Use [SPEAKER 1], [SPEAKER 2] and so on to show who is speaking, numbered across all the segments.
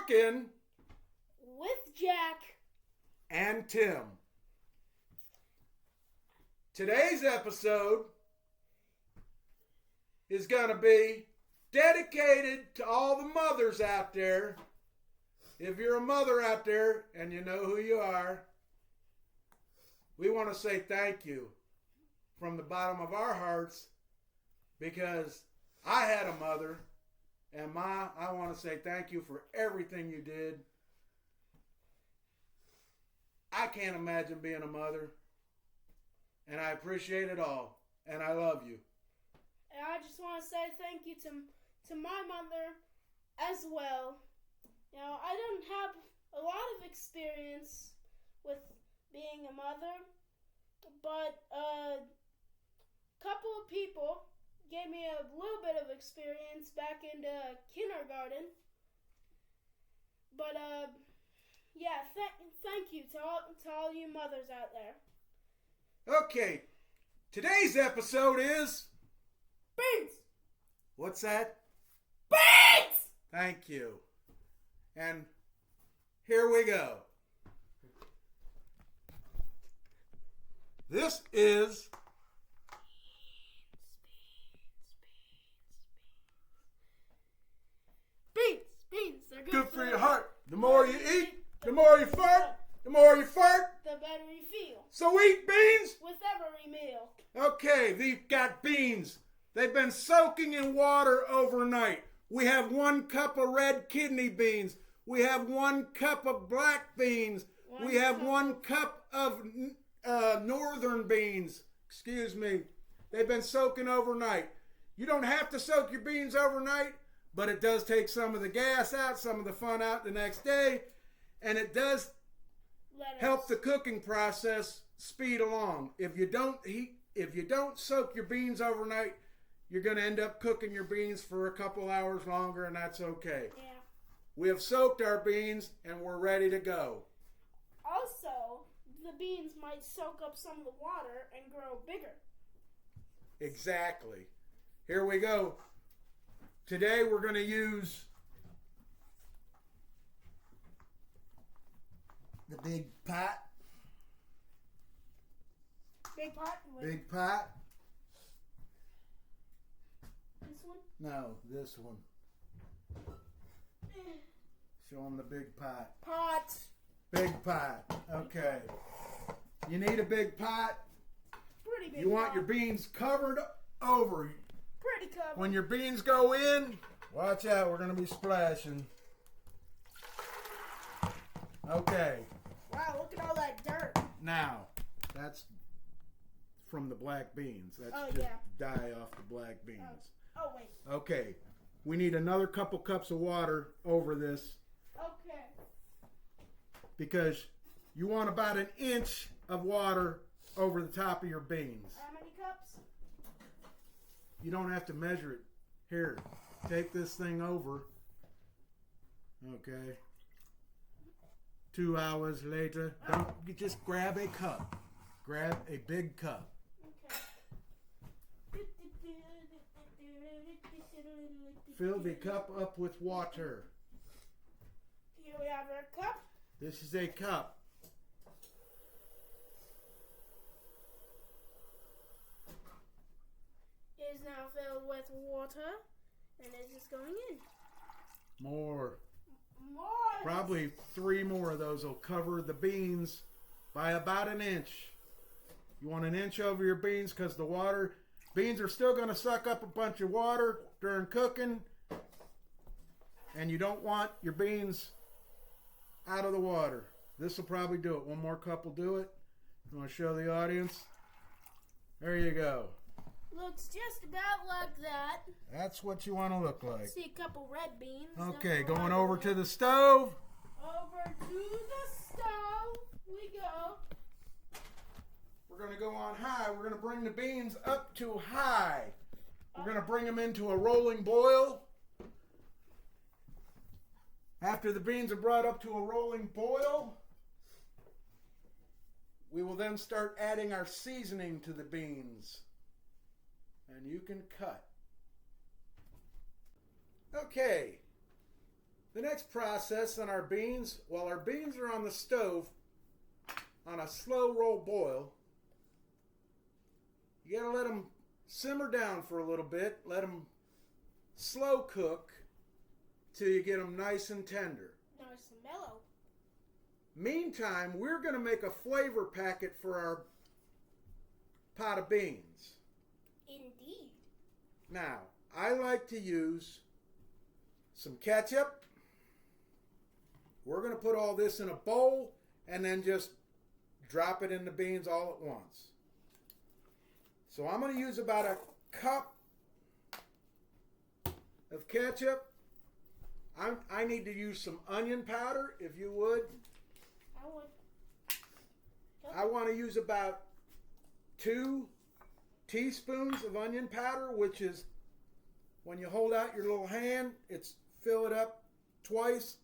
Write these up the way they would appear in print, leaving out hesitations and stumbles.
[SPEAKER 1] Cooking
[SPEAKER 2] with Jack
[SPEAKER 1] and Tim. Today's episode is going to be dedicated to all the mothers out there. If you're a mother out there and you know who you are, we want to say thank you from the bottom of our hearts, because I had a mother, and Ma, I want to say thank you for everything you did. I can't imagine being a mother, and I appreciate it all, and I love you.
[SPEAKER 2] And I just want to say thank you to my mother as well. You know, I don't have a lot of experience with being a mother, but a couple of people gave me a little bit of experience back in the kindergarten. But yeah, thank you to all you mothers out there.
[SPEAKER 1] Okay, today's episode is
[SPEAKER 2] Beans!
[SPEAKER 1] What's that?
[SPEAKER 2] Beans!
[SPEAKER 1] Thank you. And here we go. This is
[SPEAKER 2] Beans, they're
[SPEAKER 1] good for your heart. The more you eat, the more you fart. The more you fart,
[SPEAKER 2] the better you feel.
[SPEAKER 1] So eat beans
[SPEAKER 2] with every meal.
[SPEAKER 1] Okay, we've got beans. They've been soaking in water overnight. We have 1 cup of red kidney beans. We have 1 cup of black beans. We have 1 cup of northern beans. Excuse me. They've been soaking overnight. You don't have to soak your beans overnight, but it does take some of the gas out, some of the fun out the next day, and it does help the cooking process speed along. If you don't soak your beans overnight, you're going to end up cooking your beans for a couple hours longer, and that's okay.
[SPEAKER 2] Yeah.
[SPEAKER 1] We have soaked our beans, and we're ready to go.
[SPEAKER 2] Also, the beans might soak up some of the water and grow bigger.
[SPEAKER 1] Exactly. Here we go. Today we're going to use the big pot.
[SPEAKER 2] Big pot?
[SPEAKER 1] Big pot.
[SPEAKER 2] This one?
[SPEAKER 1] No, this one. Show them the big pot.
[SPEAKER 2] Pot.
[SPEAKER 1] Big pot. Okay. You need a big pot.
[SPEAKER 2] Pretty big.
[SPEAKER 1] You want your beans covered over.
[SPEAKER 2] Pretty covered.
[SPEAKER 1] When your beans go in, watch out, we're going to be splashing. Okay.
[SPEAKER 2] Wow, look at all that dirt.
[SPEAKER 1] Now, that's from the black beans. That's dye off the black beans.
[SPEAKER 2] Oh, wait.
[SPEAKER 1] Okay. We need another couple cups of water over this.
[SPEAKER 2] Okay.
[SPEAKER 1] Because you want about 1 inch of water over the top of your beans.
[SPEAKER 2] How many cups?
[SPEAKER 1] You don't have to measure it. Here, take this thing over. Okay. 2 hours later, you just grab a cup. Grab a big cup.
[SPEAKER 2] Okay.
[SPEAKER 1] Fill the cup up with water.
[SPEAKER 2] Here we have our cup.
[SPEAKER 1] This is a cup.
[SPEAKER 2] It is now filled with water, and it is going in.
[SPEAKER 1] More.
[SPEAKER 2] More.
[SPEAKER 1] Probably 3 more of those will cover the beans by about 1 inch. You want 1 inch over your beans because the beans are still going to suck up a bunch of water during cooking, and you don't want your beans out of the water. This will probably do it. 1 more cup will do it. You want to show the audience? There you go.
[SPEAKER 2] Looks just about like that.
[SPEAKER 1] That's what you want to look like.
[SPEAKER 2] See a couple red beans.
[SPEAKER 1] Okay, going over to the stove.
[SPEAKER 2] Over to the stove we go.
[SPEAKER 1] We're going to go on high. We're going to bring the beans up to high. We're going to bring them into a rolling boil. After the beans are brought up to a rolling boil, we will then start adding our seasoning to the beans. And you can cut. Okay. The next process on our beans, while our beans are on the stove on a slow roll boil, you gotta let them simmer down for a little bit. Let them slow cook till you get them nice and tender.
[SPEAKER 2] Nice and mellow.
[SPEAKER 1] Meantime, we're gonna make a flavor packet for our pot of beans.
[SPEAKER 2] Indeed.
[SPEAKER 1] Now, I like to use some ketchup. We're going to put all this in a bowl and then just drop it in the beans all at once. So I'm going to use about a cup of ketchup. I need to use some onion powder, if you would.
[SPEAKER 2] I would.
[SPEAKER 1] I want to use about 2 teaspoons of onion powder, which is, when you hold out your little hand, it's fill it up twice,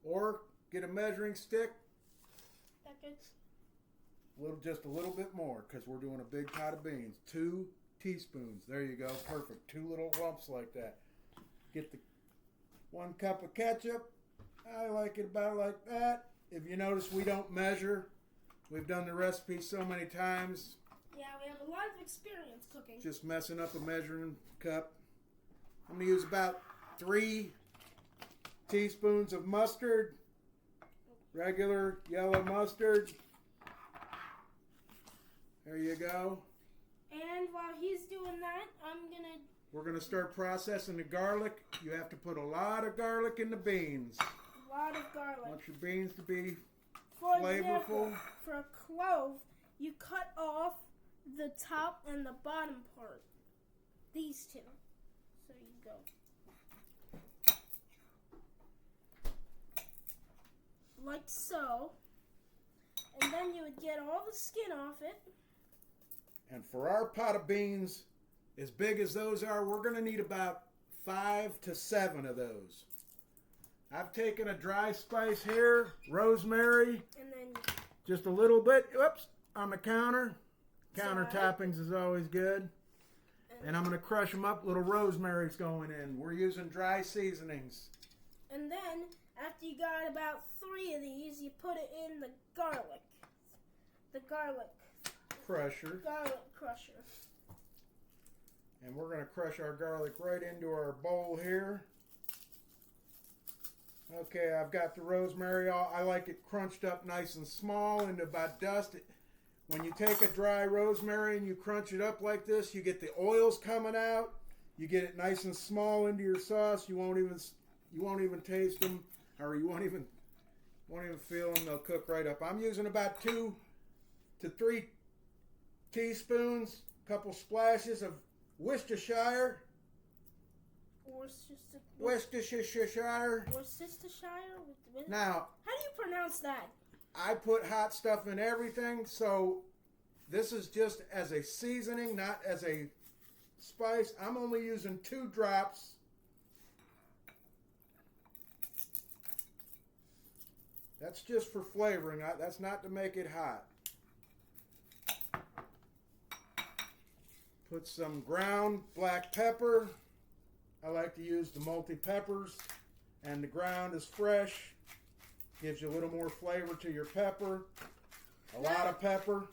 [SPEAKER 1] or get a measuring stick. Just a little bit more, because we're doing a big pot of beans. 2 teaspoons. There you go. Perfect. 2 little lumps like that. Get the 1 cup of ketchup. I like it about like that. If you notice, we don't measure. We've done the recipe so many times.
[SPEAKER 2] Yeah, we have a lot of experience cooking.
[SPEAKER 1] Just messing up a measuring cup. I'm going to use about 3 teaspoons of mustard. Regular yellow mustard. There you go.
[SPEAKER 2] And while he's doing that,
[SPEAKER 1] we're going to start processing the garlic. You have to put a lot of garlic in the beans.
[SPEAKER 2] A lot of garlic.
[SPEAKER 1] Want your beans to be
[SPEAKER 2] For
[SPEAKER 1] flavorful.
[SPEAKER 2] Example, for a clove, you cut off the top and the bottom part. These 2. So you go. Like so. And then you would get all the skin off it.
[SPEAKER 1] And for our pot of beans, as big as those are, we're going to need about 5 to 7 of those. I've taken a dry spice here, rosemary,
[SPEAKER 2] and then
[SPEAKER 1] just a little bit, on the counter. Counter toppings is always good. And I'm going to crush them up. Little rosemary's going in. We're using dry seasonings.
[SPEAKER 2] And then, after you got about 3 of these, you put it in the garlic. The garlic
[SPEAKER 1] crusher.
[SPEAKER 2] Garlic crusher.
[SPEAKER 1] And we're going to crush our garlic right into our bowl here. Okay, I've got the rosemary. I like it crunched up nice and small into about dust. When you take a dry rosemary and you crunch it up like this, you get the oils coming out. You get it nice and small into your sauce. You won't even taste them, or you won't even feel them. They'll cook right up. I'm using about 2 to 3 teaspoons, a couple splashes of Worcestershire. Worcestershire.
[SPEAKER 2] Now, how do you pronounce that?
[SPEAKER 1] I put hot stuff in everything, so this is just as a seasoning, not as a spice. I'm only using 2 drops. That's just for flavoring. That's not to make it hot. Put some ground black pepper. I like to use the multi-peppers, and the ground is fresh. Gives you a little more flavor to your pepper. A lot of pepper.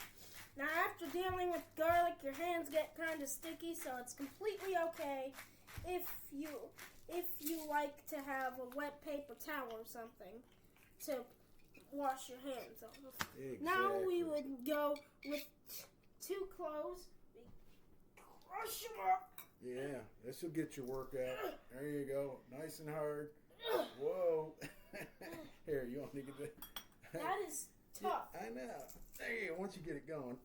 [SPEAKER 2] Now, after dealing with garlic, your hands get kind of sticky, so it's completely okay if you like to have a wet paper towel or something to wash your hands off.
[SPEAKER 1] Exactly.
[SPEAKER 2] Now we would go with 2 cloves. We crush them up.
[SPEAKER 1] Yeah, this will get your workout. There you go. Nice and hard. Whoa. Here, you want to get that?
[SPEAKER 2] That is tough.
[SPEAKER 1] Yeah, I know. There you go. Once you get it going.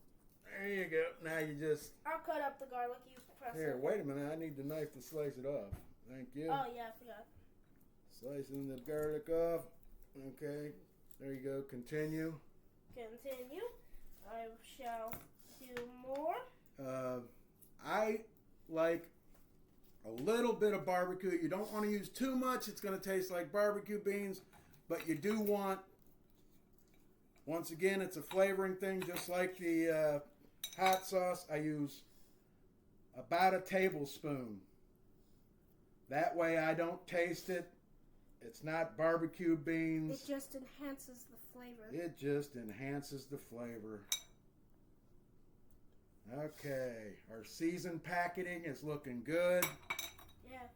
[SPEAKER 1] There you go. Now you just...
[SPEAKER 2] I'll cut up the garlic. You press it.
[SPEAKER 1] Here, wait a minute. I need the knife to slice it off. Thank you.
[SPEAKER 2] Oh, yeah, I forgot.
[SPEAKER 1] Slicing the garlic off. Okay. There you go. Continue.
[SPEAKER 2] Continue. I shall do more.
[SPEAKER 1] I like a little bit of barbecue. You don't want to use too much. It's going to taste like barbecue beans. But you do want, once again, it's a flavoring thing. Just like the hot sauce, I use about a tablespoon. That way I don't taste it. It's not barbecue beans.
[SPEAKER 2] It just enhances the flavor.
[SPEAKER 1] It just enhances the flavor. Okay, our seasoned packaging is looking good.
[SPEAKER 2] Yeah.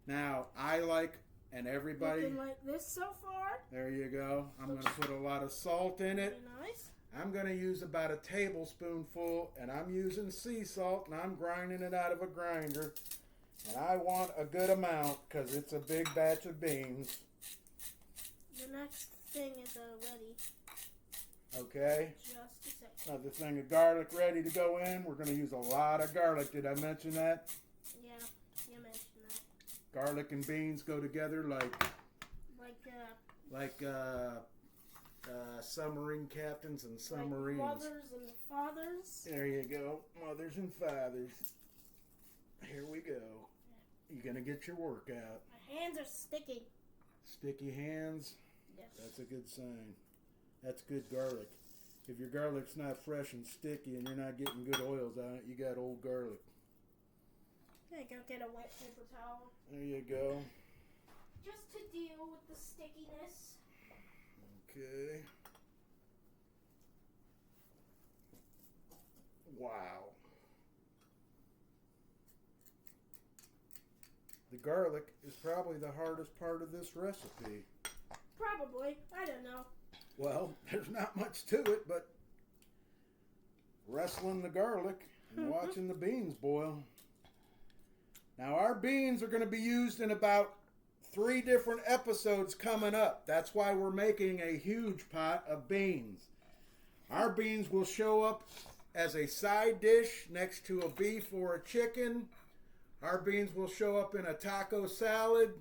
[SPEAKER 1] Now, I like, and everybody...
[SPEAKER 2] Looking like this so far.
[SPEAKER 1] There you go. I'm going to put a lot of salt in it.
[SPEAKER 2] Very nice.
[SPEAKER 1] I'm going to use about a tablespoonful, and I'm using sea salt, and I'm grinding it out of a grinder. And I want a good amount, because it's a big batch of beans.
[SPEAKER 2] The next thing is ready.
[SPEAKER 1] Okay.
[SPEAKER 2] Just a second.
[SPEAKER 1] Another thing of garlic ready to go in. We're going to use a lot of garlic. Did I mention that?
[SPEAKER 2] Yeah, you mentioned that.
[SPEAKER 1] Garlic and beans go together like submarine captains and submarines.
[SPEAKER 2] Like mothers and fathers.
[SPEAKER 1] There you go. Mothers and fathers. Here we go. You going to get your workout.
[SPEAKER 2] My hands are sticky.
[SPEAKER 1] Sticky hands?
[SPEAKER 2] Yes.
[SPEAKER 1] That's a good sign. That's good garlic. If your garlic's not fresh and sticky and you're not getting good oils on it, you got old garlic.
[SPEAKER 2] Okay, go get a wet paper towel.
[SPEAKER 1] There you go.
[SPEAKER 2] Just to deal with the stickiness.
[SPEAKER 1] Okay. Wow. The garlic is probably the hardest part of this recipe.
[SPEAKER 2] Probably. I don't know.
[SPEAKER 1] Well, there's not much to it, but wrestling the garlic and watching the beans boil. Now, our beans are going to be used in about 3 different episodes coming up. That's why we're making a huge pot of beans. Our beans will show up as a side dish next to a beef or a chicken. Our beans will show up in a taco salad.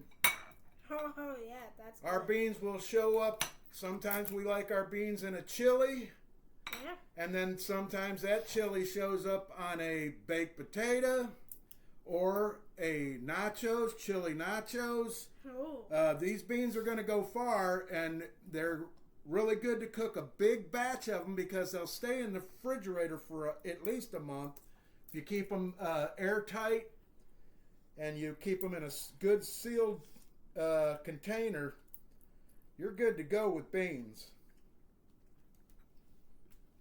[SPEAKER 2] Oh yeah, that's good.
[SPEAKER 1] Our beans will show up. Sometimes we like our beans in a chili.
[SPEAKER 2] Yeah.
[SPEAKER 1] And then sometimes that chili shows up on a baked potato or a nachos, chili nachos.
[SPEAKER 2] Oh.
[SPEAKER 1] These beans are going to go far, and they're really good to cook a big batch of them because they'll stay in the refrigerator for at least a month. If you keep them airtight and you keep them in a good sealed container, you're good to go with beans.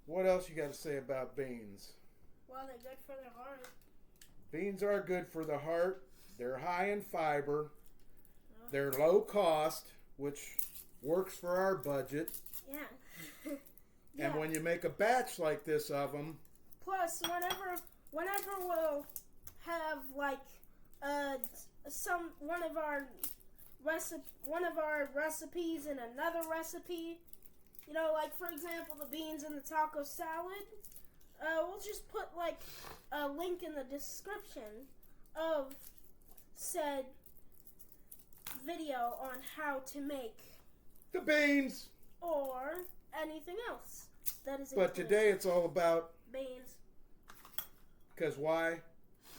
[SPEAKER 1] What else you got to say about beans?
[SPEAKER 2] Well, they're good for the heart.
[SPEAKER 1] Beans are good for the heart. They're high in fiber. They're low cost, which works for our budget.
[SPEAKER 2] Yeah.
[SPEAKER 1] And when you make a batch like this of them...
[SPEAKER 2] Plus, whenever we'll have, like, one of our recipes in another recipe, you know, like for example the beans in the taco salad, we'll just put like a link in the description of said video on how to make
[SPEAKER 1] the beans
[SPEAKER 2] or anything else that is
[SPEAKER 1] but today it's all about
[SPEAKER 2] beans.
[SPEAKER 1] Because why?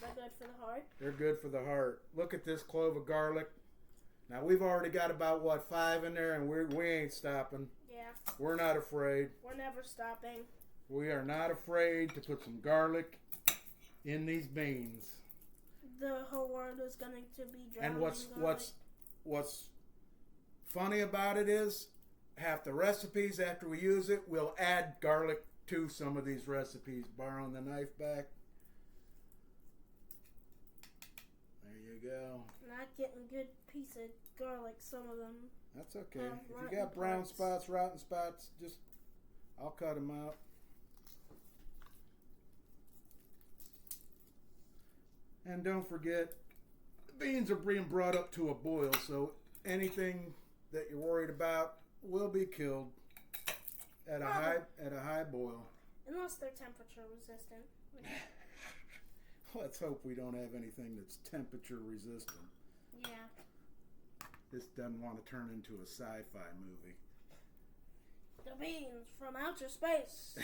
[SPEAKER 2] They're good for the heart.
[SPEAKER 1] They're good for the heart. Look at this clove of garlic. Now, we've already got about, 5 in there, and we ain't stopping.
[SPEAKER 2] Yeah.
[SPEAKER 1] We're not afraid.
[SPEAKER 2] We're never stopping.
[SPEAKER 1] We are not afraid to put some garlic in these beans.
[SPEAKER 2] The whole world is going to be drowning.
[SPEAKER 1] And what's funny about it is, half the recipes, after we use it, we'll add garlic to some of these recipes. Borrowing the knife back. There you go.
[SPEAKER 2] Not getting good piece of garlic, some of them.
[SPEAKER 1] That's okay. If you got brown spots, rotten spots, just, I'll cut them out. And don't forget, the beans are being brought up to a boil, so anything that you're worried about will be killed at a high boil.
[SPEAKER 2] Unless they're temperature resistant.
[SPEAKER 1] Let's hope we don't have anything that's temperature resistant.
[SPEAKER 2] Yeah.
[SPEAKER 1] This doesn't want to turn into a sci-fi movie.
[SPEAKER 2] The beans from outer space.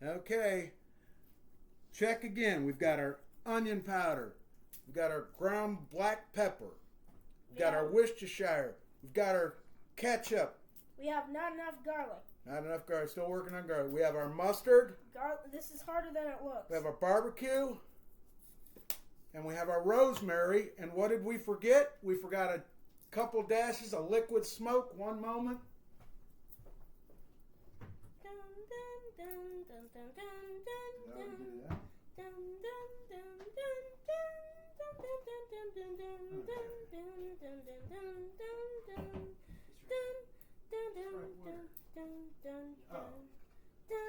[SPEAKER 1] Okay. Check again. We've got our onion powder. We've got our ground black pepper. We've got our Worcestershire. We've got our ketchup.
[SPEAKER 2] We have not enough garlic.
[SPEAKER 1] Not enough garlic. Still working on garlic. We have our mustard.
[SPEAKER 2] This is harder than it looks.
[SPEAKER 1] We have our barbecue. And we have our rosemary. And what did we forget? We forgot a couple dashes of liquid smoke. One moment.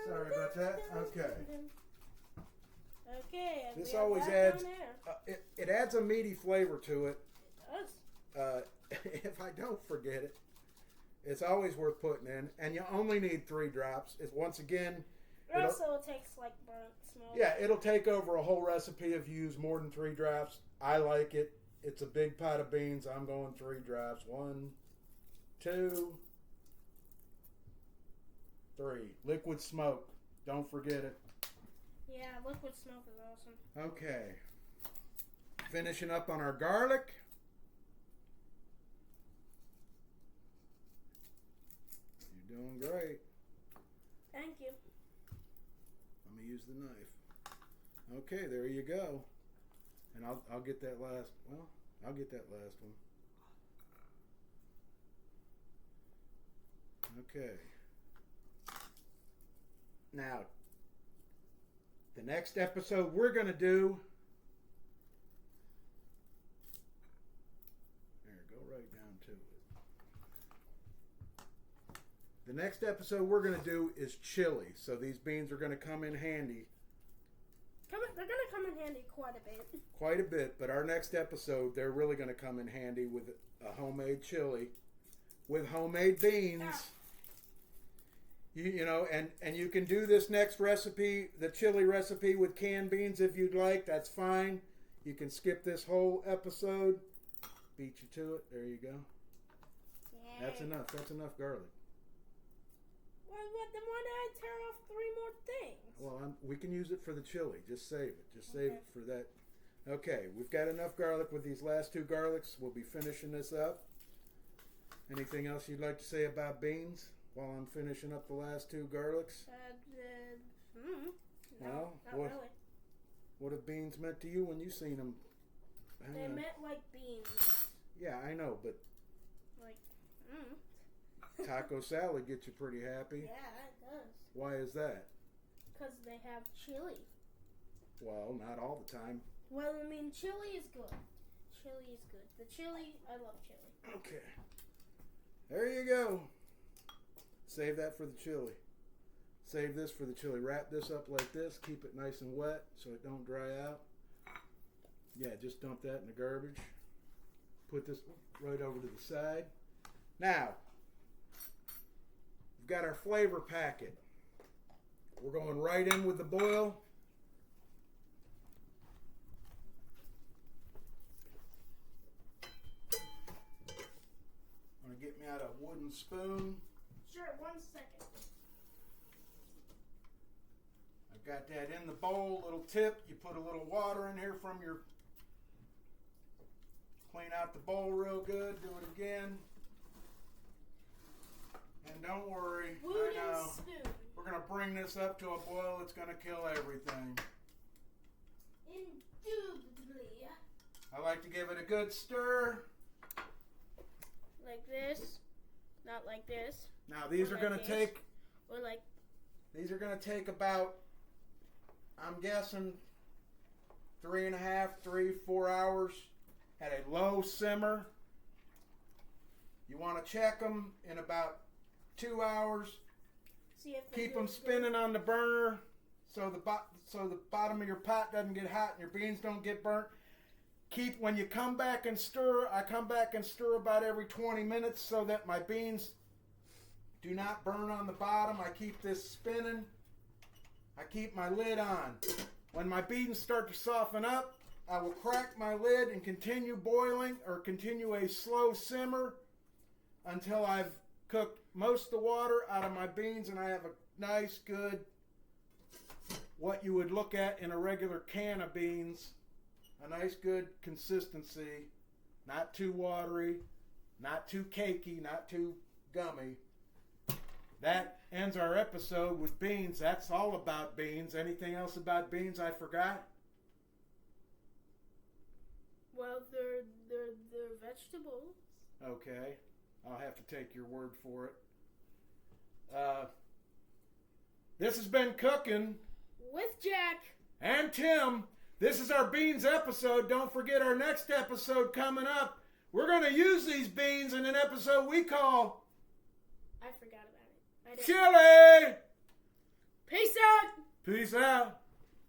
[SPEAKER 1] Sorry about that. Okay.
[SPEAKER 2] Okay.
[SPEAKER 1] This always adds. It adds a meaty flavor to it.
[SPEAKER 2] It does.
[SPEAKER 1] If I don't forget it, it's always worth putting in. And you only need 3 drops. It's once again.
[SPEAKER 2] It also takes like burnt smoke.
[SPEAKER 1] Yeah, it'll take over a whole recipe if you use more than 3 drops. I like it. It's a big pot of beans. I'm going 3 drops. 1, 2, 3. Liquid smoke. Don't forget it.
[SPEAKER 2] Yeah, liquid smoke is awesome.
[SPEAKER 1] Okay. Finishing up on our garlic. You're doing great.
[SPEAKER 2] Thank you.
[SPEAKER 1] Let me use the knife. Okay, there you go. And I'll get that last. Well, I'll get that last one. Okay. Now, the next episode we're going to do. There, go right down to it. The next episode we're going to do is chili. So these beans are going to come in handy.
[SPEAKER 2] They're going to come in handy quite a bit.
[SPEAKER 1] Quite a bit, but our next episode, they're really going to come in handy with a homemade chili with homemade beans. Ah. You know, and you can do this next recipe, the chili recipe with canned beans if you'd like. That's fine. You can skip this whole episode. Beat you to it. There you go. Yeah. That's enough. That's enough garlic.
[SPEAKER 2] Well, then why did I tear off 3 more things?
[SPEAKER 1] Well, we can use it for the chili. Just save it. Just save it for that. Okay, we've got enough garlic with these last 2 garlics. We'll be finishing this up. Anything else you'd like to say about beans while I'm finishing up the last 2 garlics?
[SPEAKER 2] No, not really.
[SPEAKER 1] What have beans meant to you when you seen them?
[SPEAKER 2] They meant like beans.
[SPEAKER 1] Yeah, I know, but
[SPEAKER 2] like,
[SPEAKER 1] taco salad gets you pretty happy.
[SPEAKER 2] Yeah, it does.
[SPEAKER 1] Why is that?
[SPEAKER 2] Because they have chili.
[SPEAKER 1] Well, not all the time.
[SPEAKER 2] Well, I mean, chili is good. Chili is good. The chili, I love chili.
[SPEAKER 1] Okay. There you go. Save that for the chili. Save this for the chili. Wrap this up like this. Keep it nice and wet so it don't dry out. Yeah, just dump that in the garbage. Put this right over to the side. Now, we've got our flavor packet. We're going right in with the boil. I'm going to get me out a wooden spoon.
[SPEAKER 2] Sure, 1 second.
[SPEAKER 1] I've got that in the bowl. Little tip, you put a little water in here from your... Clean out the bowl real good. Do it again. And don't worry.
[SPEAKER 2] Wooden spoon.
[SPEAKER 1] We're going to bring this up to a boil. It's going to kill everything.
[SPEAKER 2] Indubitably.
[SPEAKER 1] I like to give it a good stir.
[SPEAKER 2] Like this. Not like this.
[SPEAKER 1] Now these are going to take...
[SPEAKER 2] Or like...
[SPEAKER 1] These are going to take about, I'm guessing, 3.5, 4 hours at a low simmer. You want to check them in about 2 hours.
[SPEAKER 2] See if
[SPEAKER 1] keep them spinning on the burner so the bottom of your pot doesn't get hot and your beans don't get burnt. When you come back and stir, I come back and stir about every 20 minutes so that my beans do not burn on the bottom. I keep this spinning. I keep my lid on. When my beans start to soften up, I will crack my lid and continue boiling or continue a slow simmer until I've cooked most of the water out of my beans and I have a nice, good, what you would look at in a regular can of beans, a nice, good consistency, not too watery, not too cakey, not too gummy. That ends our episode with beans. That's all about beans. Anything else about beans I forgot?
[SPEAKER 2] vegetables.
[SPEAKER 1] Okay. I'll have to take your word for it. This has been Cooking
[SPEAKER 2] With Jack
[SPEAKER 1] and Tim. This is our beans episode. Don't forget our next episode coming up. We're going to use these beans in an episode we call
[SPEAKER 2] I forgot about it.
[SPEAKER 1] Chili.
[SPEAKER 2] Peace out.
[SPEAKER 1] Peace out.